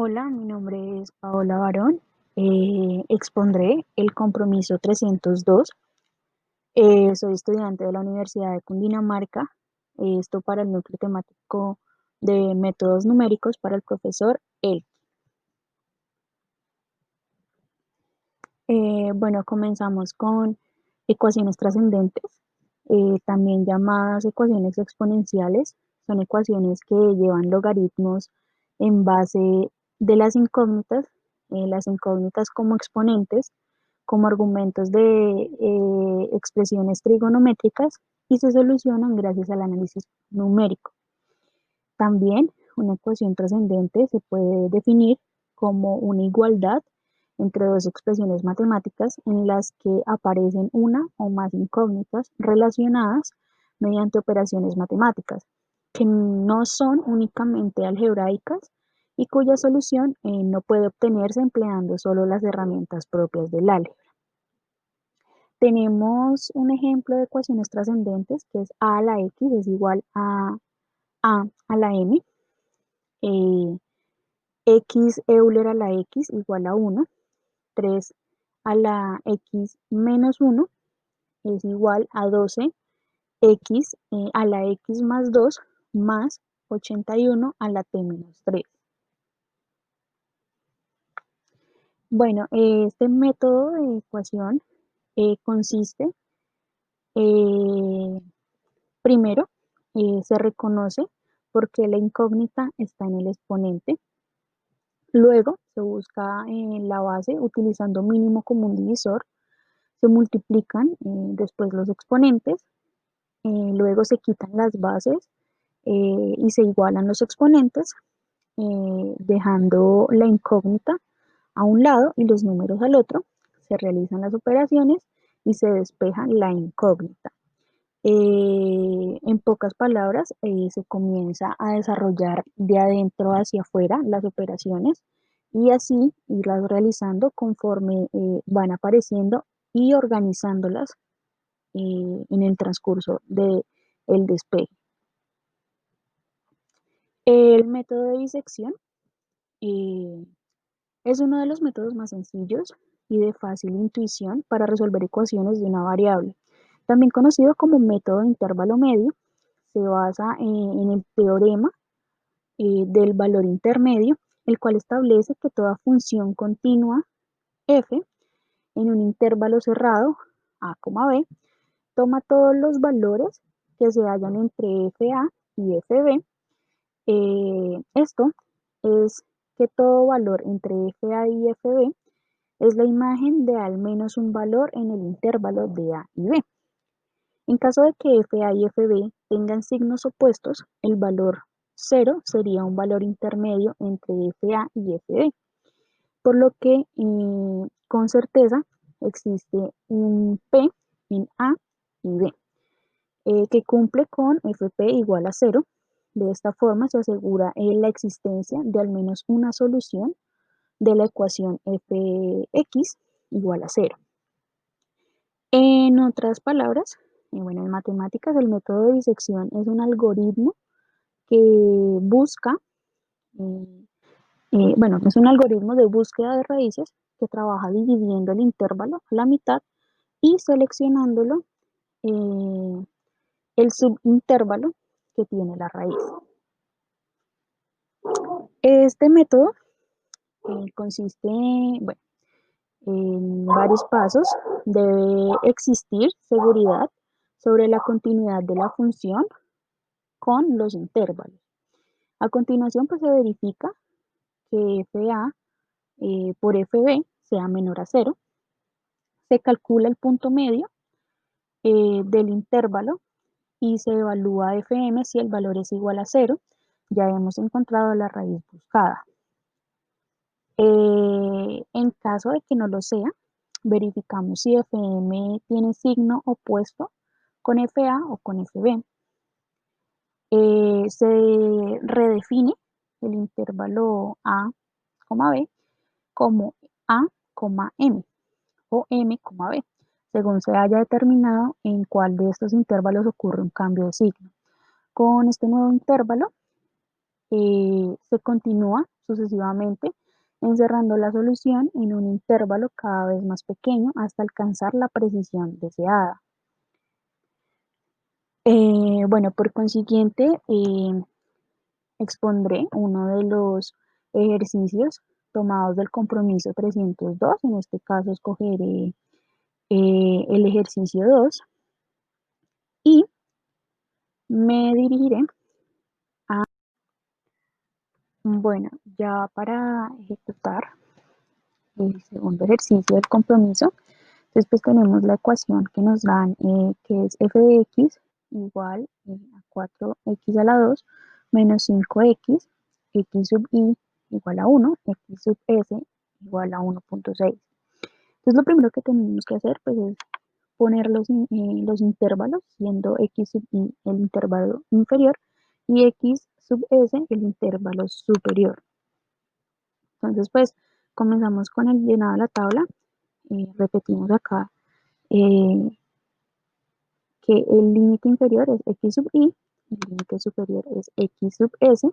Hola, mi nombre es Paola Barón. Expondré el compromiso 302. Soy estudiante de la Universidad de Cundinamarca. Esto para el núcleo temático de métodos numéricos para el profesor El. Bueno, comenzamos con ecuaciones trascendentes, también llamadas ecuaciones exponenciales. Son ecuaciones que llevan logaritmos en base de las incógnitas como exponentes, como argumentos de expresiones trigonométricas y se solucionan gracias al análisis numérico. También una ecuación trascendente se puede definir como una igualdad entre dos expresiones matemáticas en las que aparecen una o más incógnitas relacionadas mediante operaciones matemáticas, que no son únicamente algebraicas y cuya solución no puede obtenerse empleando solo las herramientas propias del álgebra. Tenemos un ejemplo de ecuaciones trascendentes que es a a la x es igual a la m, eh, x Euler a la x igual a 1, 3 a la x menos 1 es igual a 12 x a la x más 2 más 81 a la t menos 3. Bueno, este método de ecuación consiste, eh, primero, se reconoce por qué la incógnita está en el exponente. Luego se busca la base utilizando mínimo común divisor. Se multiplican después los exponentes. Luego se quitan las bases y se igualan los exponentes, dejando la incógnita a un lado y los números al otro. Se realizan las operaciones y se despeja la incógnita. En pocas palabras, se comienza a desarrollar de adentro hacia afuera las operaciones y así irlas realizando conforme van apareciendo y organizándolas en el transcurso del despegue. El método de disección eh, es uno de los métodos más sencillos y de fácil intuición para resolver ecuaciones de una variable. También conocido como método de intervalo medio, se basa en el teorema del valor intermedio, el cual establece que toda función continua f en un intervalo cerrado a, b, toma todos los valores que se hallan entre fa y fb. Esto es que todo valor entre fa y fb es la imagen de al menos un valor en el intervalo de a y b. En caso de que fa y fb tengan signos opuestos, el valor 0 sería un valor intermedio entre fa y fb, por lo que con certeza existe un p en a y b, que cumple con fp igual a 0. De esta forma se asegura la existencia de al menos una solución de la ecuación fx igual a 0. En otras palabras, bueno, en matemáticas el método de disección es un algoritmo que busca, eh, bueno, es un algoritmo de búsqueda de raíces que trabaja dividiendo el intervalo a la mitad y seleccionándolo el subintervalo que tiene la raíz. Este método consiste, bueno, en varios pasos. Debe existir seguridad sobre la continuidad de la función con los intervalos. A continuación, pues se verifica que fa por fb sea menor a 0. Se calcula el punto medio del intervalo y se evalúa fm si el valor es igual a 0. Ya hemos encontrado la raíz buscada. En caso de que no lo sea, verificamos si fm tiene signo opuesto con fa o con fb. Se redefine el intervalo a, b como a, m o m, b, según se haya determinado en cuál de estos intervalos ocurre un cambio de signo. Con este nuevo intervalo se continúa sucesivamente encerrando la solución en un intervalo cada vez más pequeño hasta alcanzar la precisión deseada. Bueno, por consiguiente, expondré uno de los ejercicios tomados del compromiso 302. En este caso escogeré el ejercicio 2 y me dirigiré a, bueno, ya para ejecutar el segundo ejercicio del compromiso. Entonces, pues tenemos la ecuación que nos dan, que es f de x igual a 4x a la 2 menos 5x, x sub i igual a 1, x sub s igual a 1.6. Entonces, lo primero que tenemos que hacer pues, es poner los intervalos, siendo x sub i el intervalo inferior y x sub s el intervalo superior. Entonces, pues comenzamos con el llenado de la tabla. Repetimos acá eh, que el límite inferior es x sub i, el límite superior es x sub s.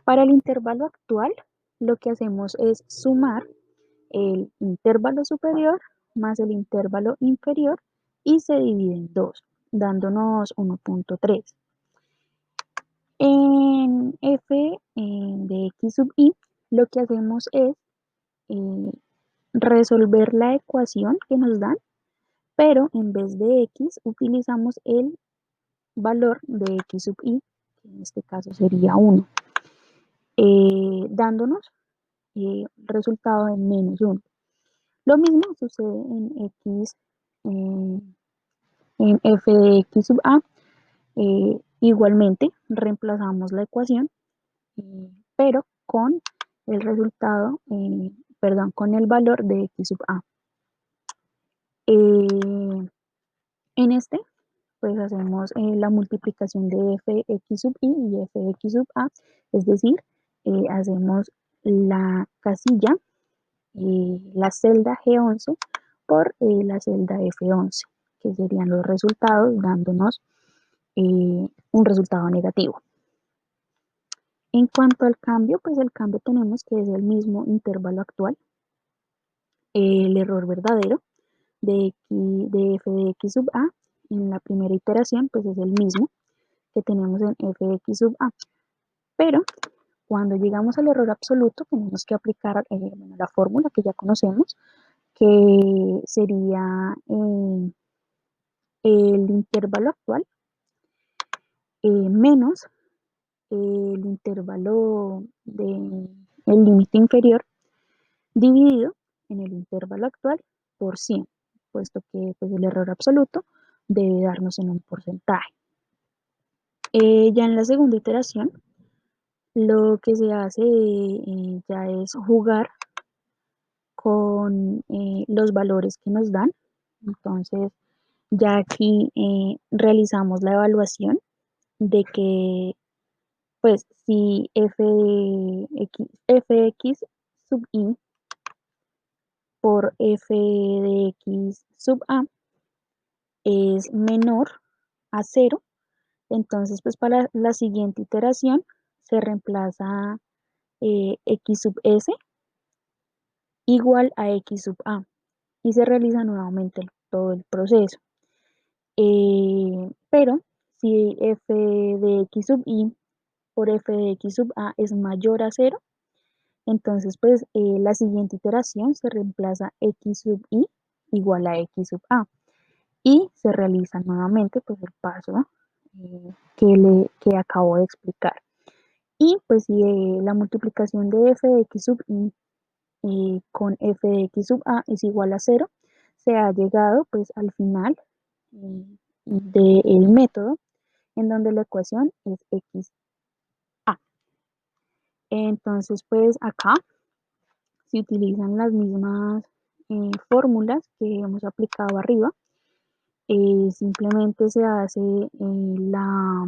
Para el intervalo actual, lo que hacemos es sumar el intervalo superior más el intervalo inferior y se divide en 2, dándonos 1.3. En f de x sub i, lo que hacemos es resolver la ecuación que nos dan, pero en vez de x utilizamos el valor de x sub i, que en este caso sería 1, dándonos resultado de menos 1. Lo mismo sucede en x, en f de x sub a. Igualmente reemplazamos la ecuación, pero con el resultado, perdón, con el valor de x sub a. En este, pues hacemos la multiplicación de fx sub i y fx sub a, es decir, hacemos la casilla, la celda G11 por la celda F11, que serían los resultados, dándonos un resultado negativo. En cuanto al cambio, pues el cambio tenemos que es el mismo intervalo actual. El error verdadero de f de x sub a en la primera iteración pues es el mismo que tenemos en f de x sub a, pero cuando llegamos al error absoluto tenemos que aplicar la fórmula que ya conocemos, que sería el intervalo actual menos el intervalo del límite inferior dividido en el intervalo actual por 100, puesto que pues, el error absoluto debe darnos en un porcentaje. Ya en la segunda iteración, lo que se hace ya es jugar con los valores que nos dan. Entonces, ya aquí realizamos la evaluación de que, pues, si fx sub i por f de x sub a es menor a 0, entonces pues para la siguiente iteración se reemplaza x sub s igual a x sub a y se realiza nuevamente todo el proceso. Pero si f de x sub i por f de x sub a es mayor a 0, entonces pues la siguiente iteración se reemplaza x sub i igual a x sub a y se realiza nuevamente pues el paso que acabo de explicar. Y pues si la multiplicación de f de x sub i con f de x sub a es igual a 0, se ha llegado pues al final del método en donde la ecuación es x a. Entonces pues acá se utilizan las mismas fórmulas que hemos aplicado arriba. Simplemente se hace la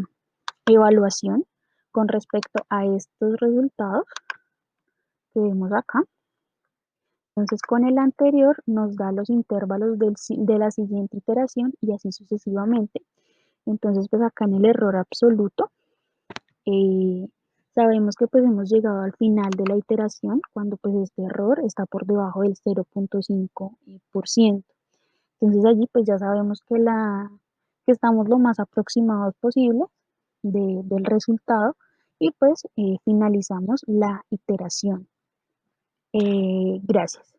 evaluación con respecto a estos resultados que vemos acá. Entonces con el anterior nos da los intervalos de la siguiente iteración y así sucesivamente. Entonces pues acá en el error absoluto Sabemos que pues hemos llegado al final de la iteración cuando pues este error está por debajo del 0,5%. Entonces allí pues ya sabemos que estamos lo más aproximados posible del resultado y pues finalizamos la iteración. Gracias.